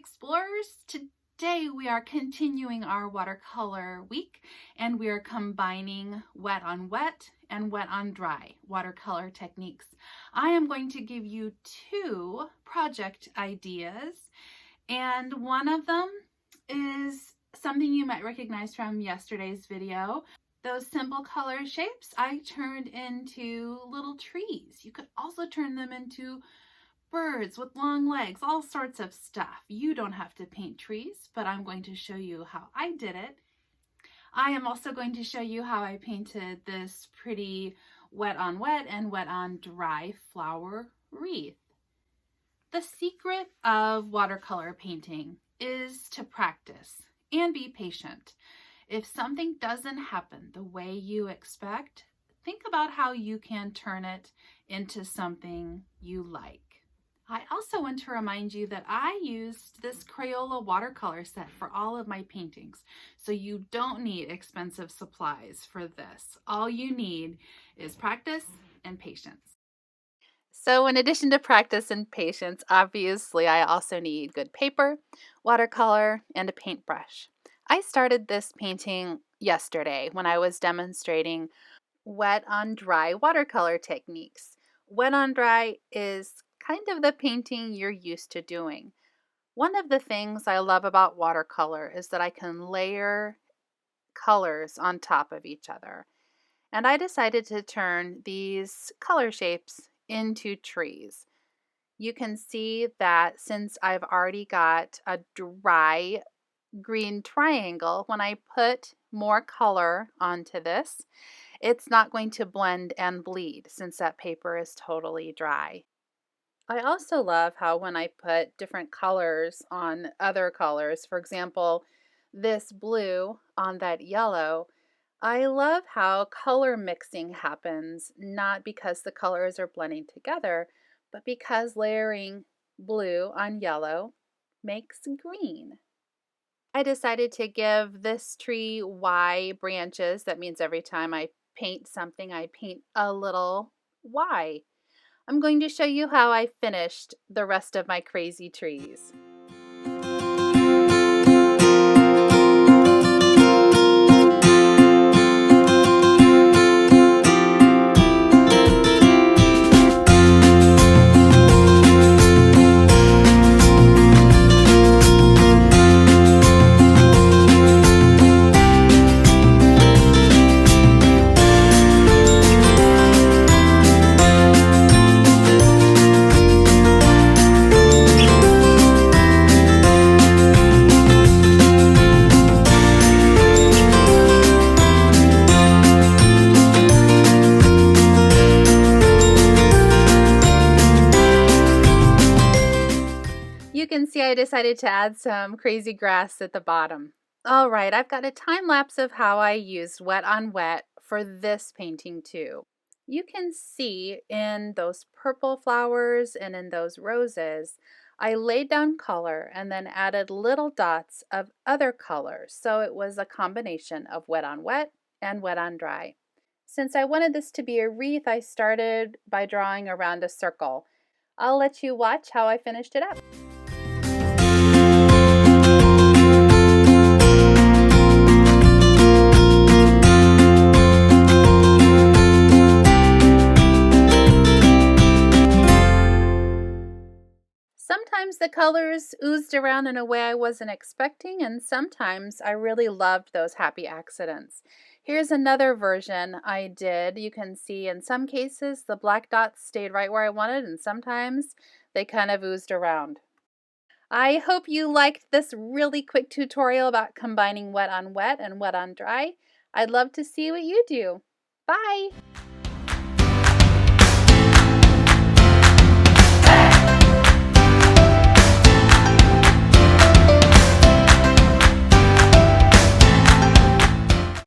Explorers. Today we are continuing our watercolor week and we are combining wet on wet and wet on dry watercolor techniques. I am going to give you two project ideas, and one of them is something you might recognize from yesterday's video. Those simple color shapes I turned into little trees. You could also turn them into birds with long legs, all sorts of stuff. You don't have to paint trees, but I'm going to show you how I did it. I am also going to show you how I painted this pretty wet on wet and wet on dry flower wreath. The secret of watercolor painting is to practice and be patient. If something doesn't happen the way you expect, think about how you can turn it into something you like. I also want to remind you that I used this Crayola watercolor set for all of my paintings, so you don't need expensive supplies for this. All you need is practice and patience. So in addition to practice and patience, obviously I also need good paper, watercolor, and a paintbrush. I started this painting yesterday when I was demonstrating wet on dry watercolor techniques. Wet on dry is kind of the painting you're used to doing. One of the things I love about watercolor is that I can layer colors on top of each other. And I decided to turn these color shapes into trees. You can see that since I've already got a dry green triangle, when I put more color onto this, it's not going to blend and bleed since that paper is totally dry. I also love how when I put different colors on other colors, for example, this blue on that yellow, I love how color mixing happens, not because the colors are blending together, but because layering blue on yellow makes green. I decided to give this tree Y branches. That means every time I paint something, I paint a little Y. I'm going to show you how I finished the rest of my crazy trees. You can see I decided to add some crazy grass at the bottom. All right, I've got a time lapse of how I used wet on wet for this painting too. You can see in those purple flowers and in those roses, I laid down color and then added little dots of other colors. So it was a combination of wet on wet and wet on dry. Since I wanted this to be a wreath, I started by drawing around a circle. I'll let you watch how I finished it up. Sometimes the colors oozed around in a way I wasn't expecting, and sometimes I really loved those happy accidents. Here's another version I did. You can see in some cases the black dots stayed right where I wanted, and sometimes they kind of oozed around. I hope you liked this really quick tutorial about combining wet on wet and wet on dry. I'd love to see what you do. Bye!